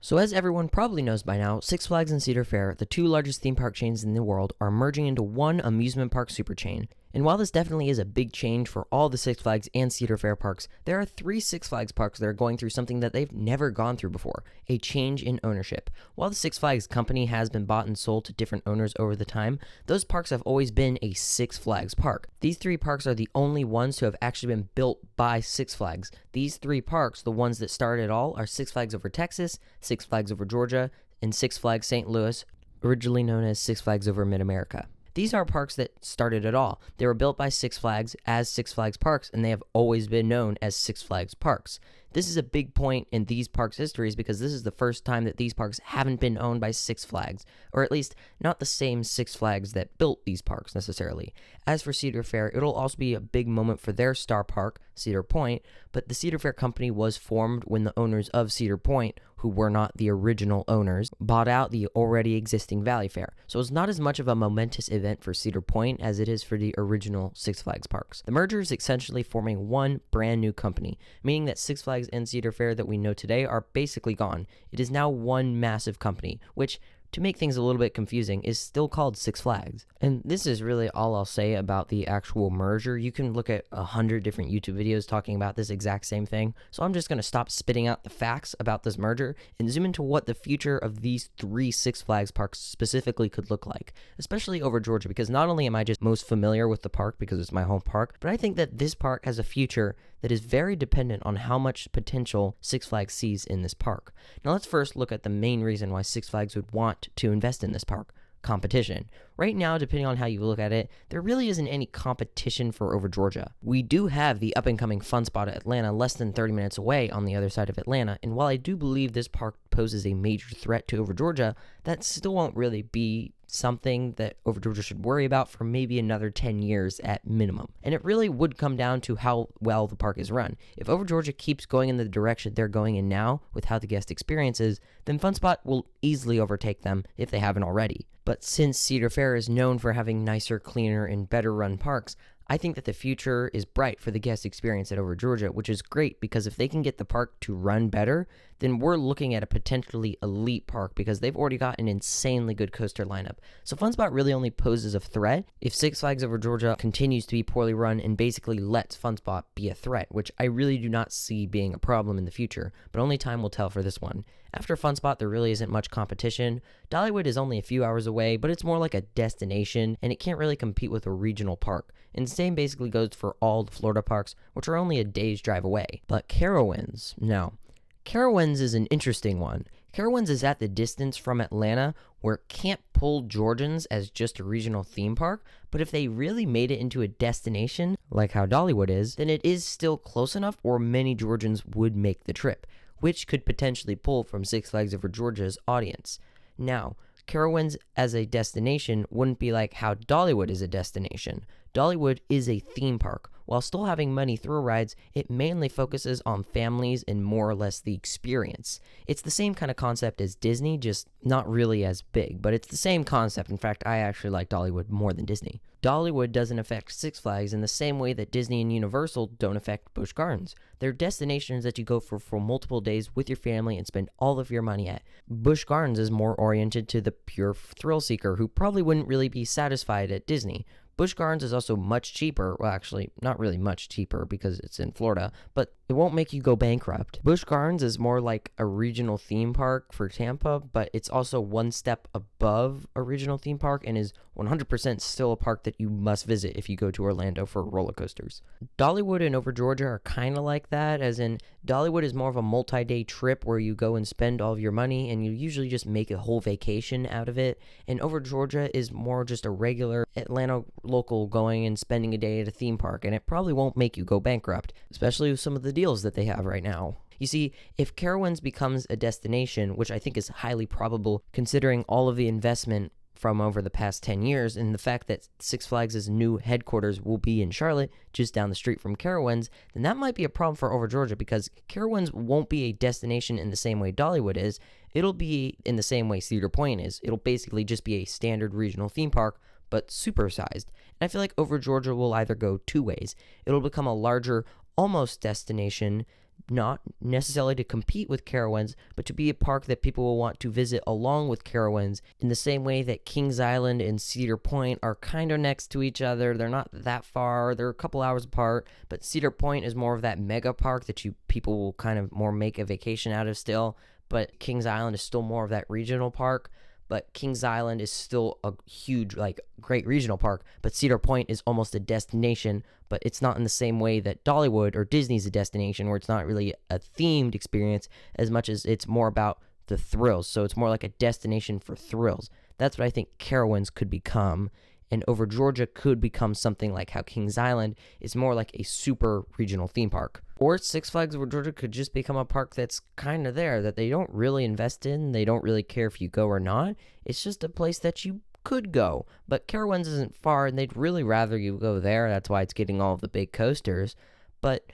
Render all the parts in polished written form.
So as everyone probably knows by now, Six Flags and Cedar Fair, the two largest theme park chains in the world, are merging into one amusement park super chain. And while this definitely is a big change for all the Six Flags and Cedar Fair parks, there are 3 Six Flags parks that are going through something that they've never gone through before, a change in ownership. While the Six Flags company has been bought and sold to different owners over the time, those parks have always been a Six Flags park. These 3 parks are the only ones who have actually been built by Six Flags. These 3 parks, the ones that started it all, are Six Flags Over Texas, Six Flags Over Georgia, and Six Flags St. Louis, originally known as Six Flags Over Mid-America. These are parks that started it all. They were built by Six Flags as Six Flags parks, and they have always been known as Six Flags parks. This is a big point in these parks' histories because this is the first time that these parks haven't been owned by Six Flags, or at least not the same Six Flags that built these parks necessarily. As for Cedar Fair, it'll also be a big moment for their star park, Cedar Point, but the Cedar Fair company was formed when the owners of Cedar Point, who were not the original owners, bought out the already existing Valley Fair. So it's not as much of a momentous event for Cedar Point as it is for the original Six Flags parks. The merger is essentially forming one brand new company, meaning that Six Flags and Cedar Fair that we know today are basically gone. It is now one massive company, which, to make things a little bit confusing, is still called Six Flags. And this is really all I'll say about the actual merger. You can look at 100 different YouTube videos talking about this exact same thing. So I'm just going to stop spitting out the facts about this merger and zoom into what the future of these 3 Six Flags parks specifically could look like, especially over Georgia, because not only am I just most familiar with the park because it's my home park, but I think that this park has a future that is very dependent on how much potential Six Flags sees in this park. Now let's first look at the main reason why Six Flags would want to invest in this park: competition. Right now, depending on how you look at it, there really isn't any competition for Over Georgia. We do have the up-and-coming fun spot at Atlanta less than 30 minutes away on the other side of Atlanta, and while I do believe this park poses a major threat to Over Georgia, that still won't really be something that Over Georgia should worry about for maybe another 10 years at minimum. And it really would come down to how well the park is run. If Over Georgia keeps going in the direction they're going in now with how the guest experience is, then Fun Spot will easily overtake them if they haven't already. But since Cedar Fair is known for having nicer, cleaner, and better run parks, I think that the future is bright for the guest experience at Over Georgia, which is great because if they can get the park to run better, then we're looking at a potentially elite park because they've already got an insanely good coaster lineup. So Fun Spot really only poses a threat if Six Flags Over Georgia continues to be poorly run and basically lets Fun Spot be a threat, which I really do not see being a problem in the future, but only time will tell for this one. After Fun Spot, there really isn't much competition. Dollywood is only a few hours away, but it's more like a destination, and it can't really compete with a regional park. And the same basically goes for all the Florida parks, which are only a day's drive away. But Carowinds, no. Carowinds is an interesting one. Carowinds is at the distance from Atlanta where it can't pull Georgians as just a regional theme park, but if they really made it into a destination, like how Dollywood is, then it is still close enough where many Georgians would make the trip, which could potentially pull from Six Flags Over Georgia's audience. Now, Carowinds as a destination wouldn't be like how Dollywood is a destination. Dollywood is a theme park. While still having many thrill rides, it mainly focuses on families and more or less the experience. It's the same kind of concept as Disney, just not really as big, but it's the same concept. In fact, I actually like Dollywood more than Disney. Dollywood doesn't affect Six Flags in the same way that Disney and Universal don't affect Busch Gardens. They're destinations that you go for multiple days with your family and spend all of your money at. Busch Gardens is more oriented to the pure thrill seeker who probably wouldn't really be satisfied at Disney. Busch Gardens is also much cheaper. Well, actually, not really much cheaper because it's in Florida, but it won't make you go bankrupt. Busch Gardens is more like a regional theme park for Tampa, but it's also one step above a regional theme park and is 100% still a park that you must visit if you go to Orlando for roller coasters. Dollywood and Over Georgia are kind of like that, as in Dollywood is more of a multi-day trip where you go and spend all of your money and you usually just make a whole vacation out of it, and Over Georgia is more just a regular Atlanta local going and spending a day at a theme park, and it probably won't make you go bankrupt, especially with some of the deals that they have right now. You see, if Carowinds becomes a destination, which I think is highly probable considering all of the investment from over the past 10 years and the fact that Six Flags' new headquarters will be in Charlotte, just down the street from Carowinds, then that might be a problem for Over Georgia because Carowinds won't be a destination in the same way Dollywood is. It'll be in the same way Cedar Point is. It'll basically just be a standard regional theme park, but supersized. And I feel like Over Georgia will either go 2 ways. It'll become a larger, almost destination not necessarily to compete with Carowinds, but to be a park that people will want to visit along with Carowinds, in the same way that Kings Island and Cedar Point are kind of next to each other. They're not that far. They're a couple hours apart, but Cedar Point is more of that mega park that people will kind of more make a vacation out of still, but Kings Island is still more of that regional park. But Kings Island is still a huge, great regional park, but Cedar Point is almost a destination, but it's not in the same way that Dollywood or Disney's a destination, where it's not really a themed experience as much as it's more about the thrills. So it's more like a destination for thrills. That's what I think Carowinds could become, and Over Georgia could become something like how Kings Island is more like a super regional theme park. Or Six Flags Over Georgia could just become a park that's kind of there, that they don't really invest in. They don't really care if you go or not. It's just a place that you could go. But Carowinds isn't far, and they'd really rather you go there. That's why it's getting all of the big coasters. But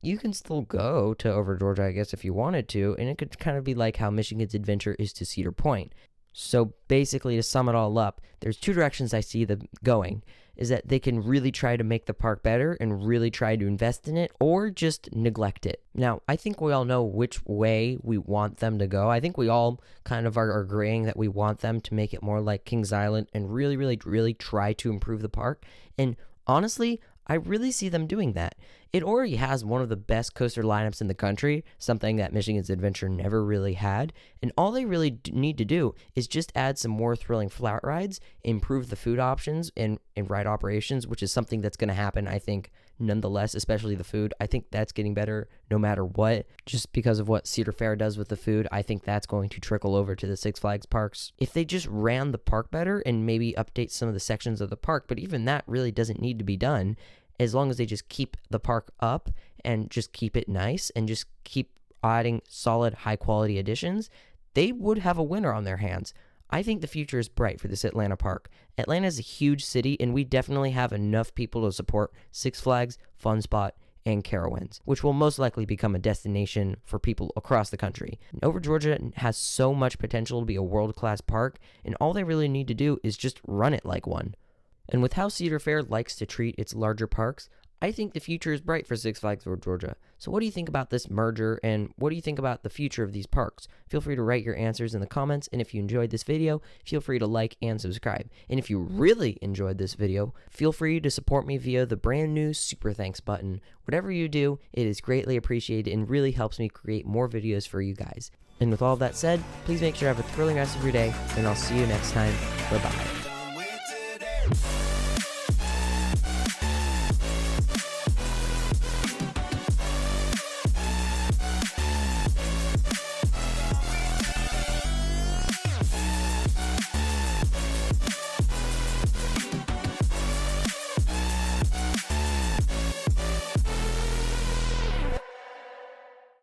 you can still go to Over Georgia, I guess, if you wanted to. And it could kind of be like how Michigan's Adventure is to Cedar Point. So basically, to sum it all up, there's two directions I see them going, is that they can really try to make the park better and really try to invest in it, or just neglect it. Now, I think we all know which way we want them to go. I think we all kind of are agreeing that we want them to make it more like Kings Island and really, really, really try to improve the park. And honestly, I really see them doing that. It already has one of the best coaster lineups in the country, something that Michigan's Adventure never really had, and all they really need to do is just add some more thrilling flat rides, improve the food options and ride operations, which is something that's going to happen, I think, nonetheless, especially the food. I think that's getting better no matter what, just because of what Cedar Fair does with the food. I think that's going to trickle over to the Six Flags parks. If they just ran the park better and maybe update some of the sections of the park, but even that really doesn't need to be done, as long as they just keep the park up and just keep it nice and just keep adding solid, high-quality additions, they would have a winner on their hands. I think the future is bright for this Atlanta park. Atlanta is a huge city, and we definitely have enough people to support Six Flags, Fun Spot, and Carowinds, which will most likely become a destination for people across the country. Over Georgia has so much potential to be a world-class park, and all they really need to do is just run it like one. And with how Cedar Fair likes to treat its larger parks, I think the future is bright for Six Flags Over Georgia. So what do you think about this merger, and what do you think about the future of these parks? Feel free to write your answers in the comments, and if you enjoyed this video, feel free to like and subscribe. And if you really enjoyed this video, feel free to support me via the brand new Super Thanks button. Whatever you do, it is greatly appreciated and really helps me create more videos for you guys. And with all that said, please make sure to have a thrilling rest of your day, and I'll see you next time. Bye-bye.